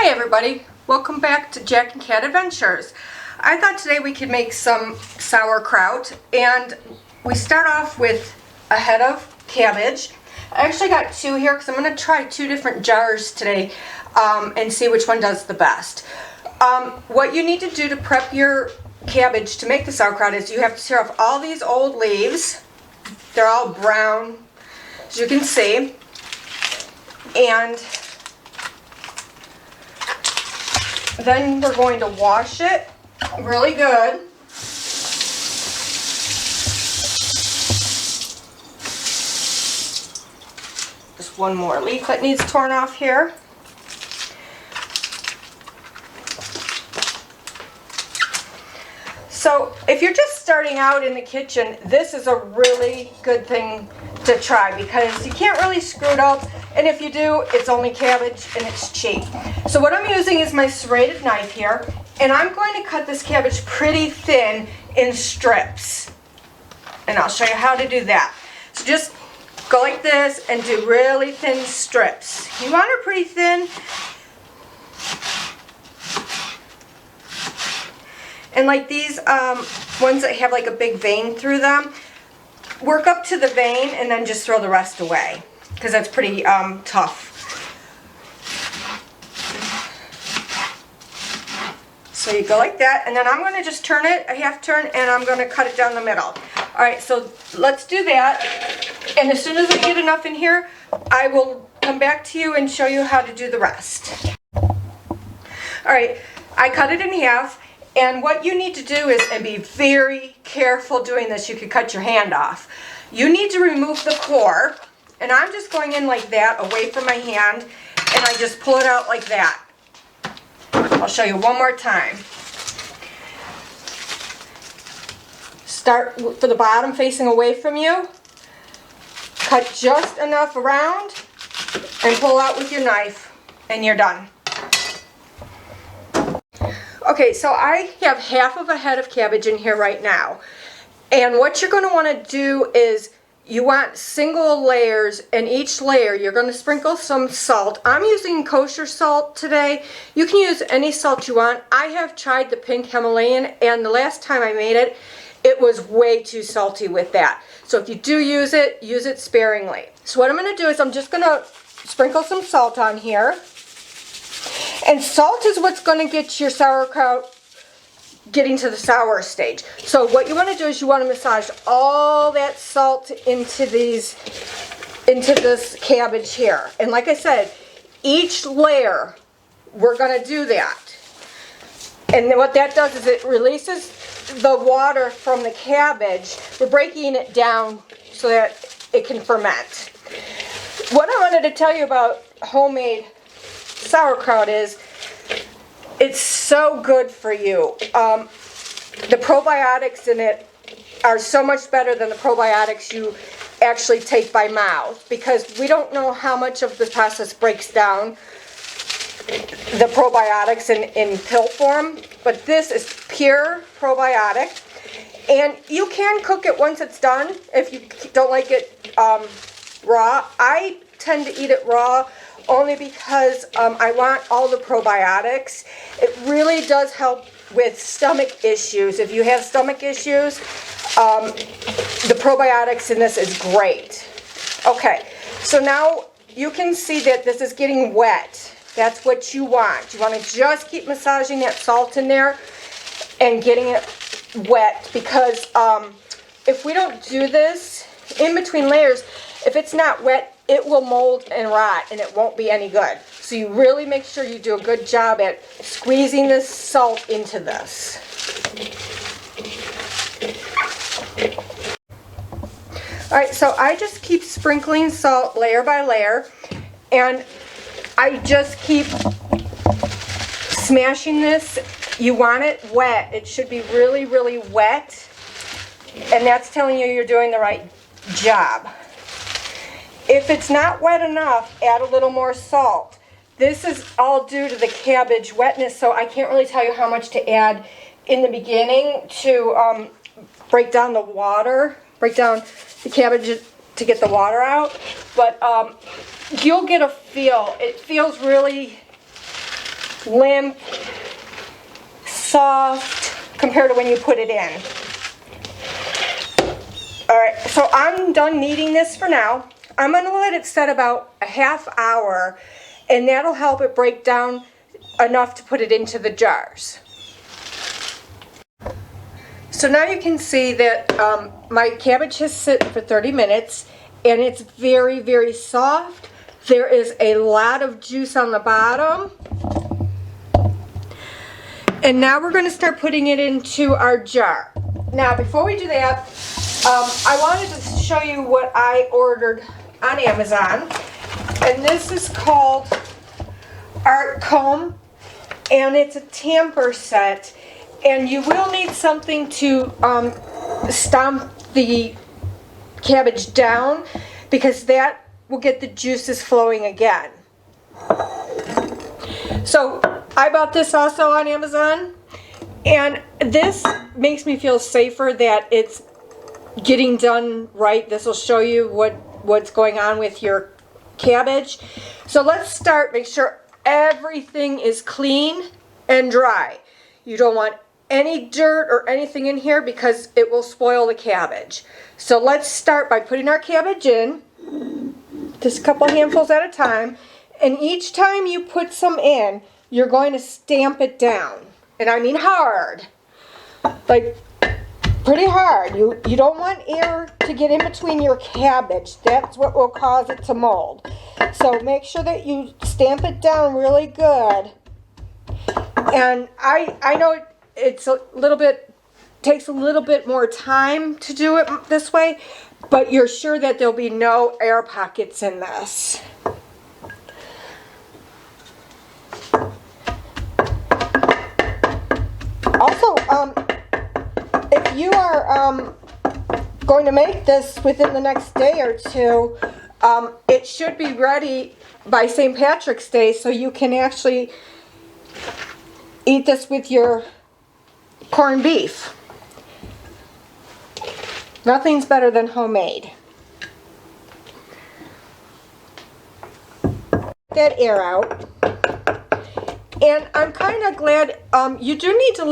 Hi everybody, welcome back to Jack and Cat Adventures. I thought today we could make some sauerkraut, and we start off with a head of cabbage. I actually got two here because I'm going to try two different jars today and see which one does the best. What you need to do to prep your cabbage to make the sauerkraut is you have to tear off all these old leaves. They're all brown, as you can see, and then we're going to wash it really good. Just one more leaf that needs torn off here. So if you're just starting out in the kitchen, this is a really good thing to try because you can't really screw it up, and if you do, it's only cabbage and it's cheap. So what I'm using is my serrated knife here, and I'm going to cut this cabbage pretty thin in strips, and I'll show you how to do that. So just go like this and do really thin strips. You want it pretty thin. And like these ones that have like a big vein through them, work up to the vein and then just throw the rest away because that's pretty tough. So you go like that, and then I'm going to just turn it a half turn, and I'm going to cut it down the middle. Alright, so let's do that, and as soon as I get enough in here, I will come back to you and show you how to do the rest. Alright, I cut it in half. And what you need to do is, and be very careful doing this, you could cut your hand off. You need to remove the core, and I'm just going in like that, away from my hand, and I just pull it out like that. I'll show you one more time. Start for the bottom facing away from you, cut just enough around, and pull out with your knife, and you're done. Okay, so I have half of a head of cabbage in here right now. And what you're going to want to do is you want single layers, and each layer you're going to sprinkle some salt. I'm using kosher salt today. You can use any salt you want. I have tried the pink Himalayan, and the last time I made it, it was way too salty with that. So if you do use it sparingly. So what I'm going to do is I'm just going to sprinkle some salt on here. And salt is what's going to get your sauerkraut getting to the sour stage. So what you want to do is you want to massage all that salt into this cabbage here. And like I said, each layer we're going to do that. And then what that does is it releases the water from the cabbage. We're breaking it down so that it can ferment. What I wanted to tell you about homemade sauerkraut is it's so good for you. The probiotics in it are so much better than the probiotics you actually take by mouth, because we don't know how much of the process breaks down the probiotics in pill form, but this is pure probiotic, and you can cook it once it's done if you don't like it raw. I tend to eat it raw only because I want all the probiotics. It really does help with stomach issues. If you have stomach issues, the probiotics in this is great. Okay, so now you can see that this is getting wet. That's what you want. You want to just keep massaging that salt in there and getting it wet, because if we don't do this in between layers, if it's not wet, it will mold and rot, and it won't be any good. So you really make sure you do a good job at squeezing this salt into this. Alright, so I just keep sprinkling salt layer by layer, and I just keep smashing this. You want it wet. It should be really, really wet, and that's telling you you're doing the right job. If it's not wet enough, add a little more salt. This is all due to the cabbage wetness, so I can't really tell you how much to add in the beginning to break down the water, break down the cabbage to get the water out. But you'll get a feel. It feels really limp, soft, compared to when you put it in. Alright, so I'm done kneading this for now. I'm going to let it set about a half hour, and that'll help it break down enough to put it into the jars. So now you can see that my cabbage has sit for 30 minutes, and it's very, very soft. There is a lot of juice on the bottom. And now we're going to start putting it into our jar. Now, before we do that, I wanted to show you what I ordered on Amazon. And this is called Art Comb, and it's a tamper set. And you will need something to stomp the cabbage down, because that will get the juices flowing again. So I bought this also on Amazon, and this makes me feel safer that it's getting done right. This will show you what's going on with your cabbage. So let's start. Make sure everything is clean and dry. You don't want any dirt or anything in here because it will spoil the cabbage. So let's start by putting our cabbage in, just a couple handfuls at a time, and each time you put some in, you're going to stamp it down. And I mean hard, like pretty hard. You don't want air to get in between your cabbage. That's what will cause it to mold. So make sure that you stamp it down really good. And I know it's a little bit, takes a little bit more time to do it this way, but you're sure that there'll be no air pockets in this. Also, if you are going to make this within the next day or two, it should be ready by St. Patrick's Day, so you can actually eat this with your corned beef. Nothing's better than homemade. That air out. And I'm kind of glad, you do need to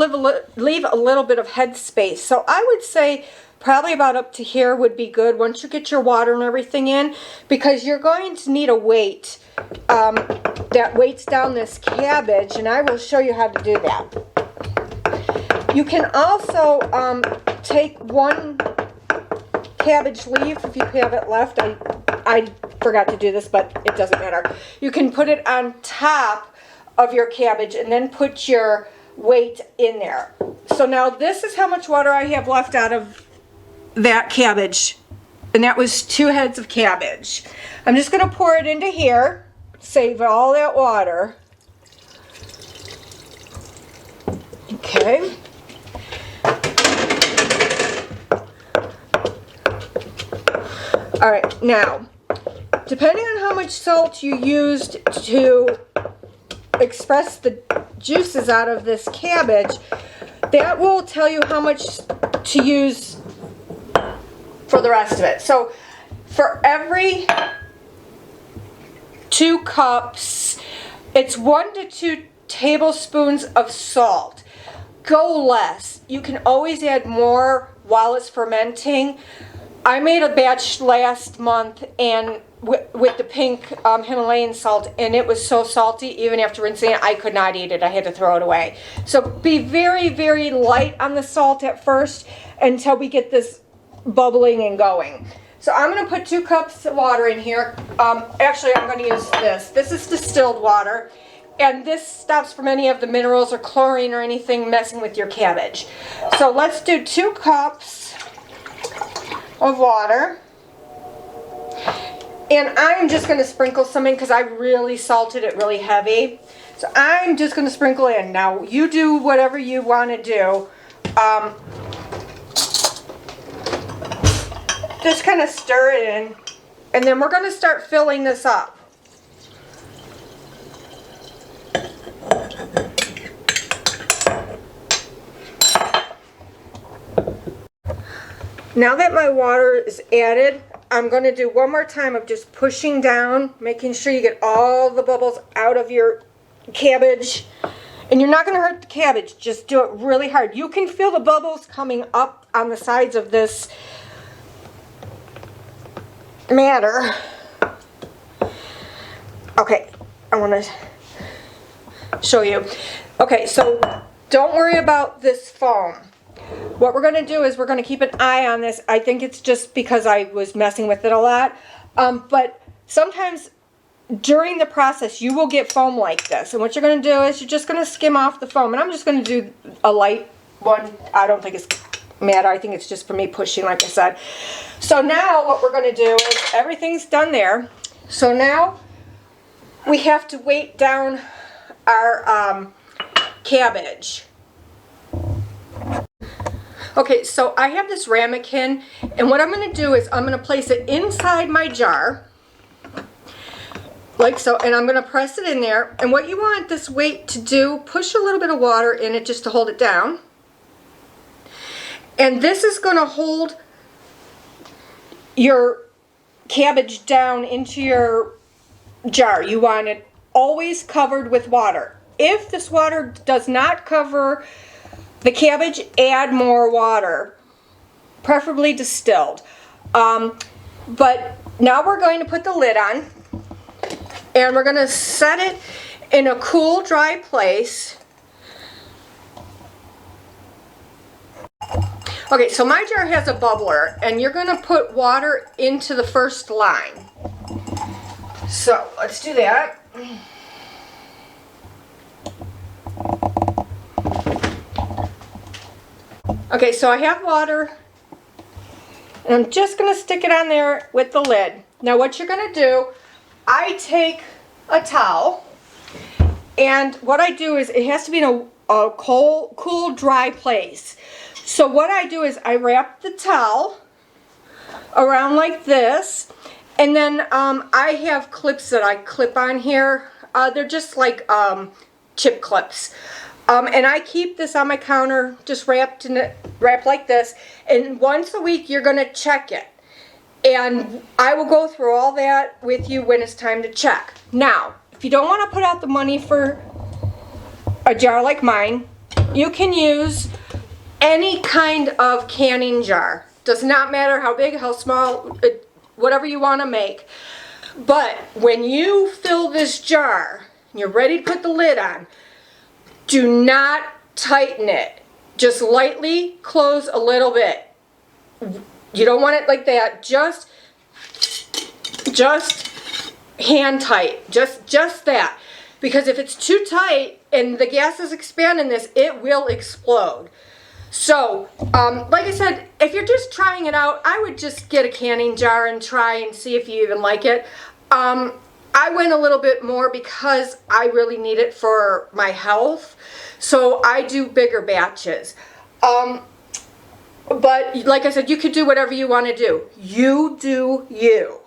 leave a little bit of head space. So I would say probably about up to here would be good once you get your water and everything in, because you're going to need a weight that weights down this cabbage, and I will show you how to do that. You can also take one cabbage leaf if you have it left. I forgot to do this, but it doesn't matter. You can put it on top of your cabbage and then put your weight in there. So now this is how much water I have left out of that cabbage, and that was 2 heads of cabbage. I'm just going to pour it into here, save all that water. Okay. All right, now, depending on how much salt you used to express the juices out of this cabbage, that will tell you how much to use for the rest of it. So for every 2 cups, it's 1 to 2 tablespoons of salt. Go less. You can always add more while it's fermenting. I made a batch last month and with the pink Himalayan salt, and it was so salty, even after rinsing it, I could not eat it. I had to throw it away. So be very, very light on the salt at first until we get this bubbling and going. So I'm going to put 2 cups of water in here. Actually, I'm going to use this. This is distilled water, and this stops from any of the minerals or chlorine or anything messing with your cabbage. So let's do 2 cups of water. And I'm just going to sprinkle some in because I really salted it really heavy. So I'm just going to sprinkle in. Now, you do whatever you want to do. Just kind of stir it in. And then we're going to start filling this up. Now that my water is added, I'm going to do one more time of just pushing down, making sure you get all the bubbles out of your cabbage, and you're not going to hurt the cabbage, just do it really hard. You can feel the bubbles coming up on the sides of this matter. Okay, I want to show you. Okay, so don't worry about this foam. What we're going to do is we're going to keep an eye on this. I think it's just because I was messing with it a lot. But sometimes during the process you will get foam like this. And what you're going to do is you're just going to skim off the foam. And I'm just going to do a light one. I don't think it's matter. I think it's just for me pushing, like I said. So now what we're going to do is everything's done there. So now we have to weight down our cabbage. Okay, so I have this ramekin, and what I'm going to do is I'm going to place it inside my jar, like so, and I'm going to press it in there. And what you want this weight to do, push a little bit of water in it just to hold it down. And this is going to hold your cabbage down into your jar. You want it always covered with water. If this water does not cover the cabbage, add more water, preferably distilled. But now we're going to put the lid on, and we're going to set it in a cool, dry place. Okay, so my jar has a bubbler, and you're going to put water into the first line. So let's do that. Okay, so I have water, and I'm just going to stick it on there with the lid. Now what you're going to do, I take a towel, and what I do is it has to be in a cool, dry place. So what I do is I wrap the towel around like this, and then I have clips that I clip on here. They're just like chip clips. And I keep this on my counter just wrapped like this, and once a week you're going to check it. And I will go through all that with you when it's time to check. Now, if you don't want to put out the money for a jar like mine, you can use any kind of canning jar. Does not matter how big, how small, whatever you want to make. But when you fill this jar, and you're ready to put the lid on, do not tighten it. Just lightly close a little bit. You don't want it like that. Just hand tight. Just that. Because if it's too tight and the gases expand in this, it will explode. So, like I said, if you're just trying it out, I would just get a canning jar and try and see if you even like it. I went a little bit more because I really need it for my health. So I do bigger batches. But like I said, you could do whatever you want to do. You do you.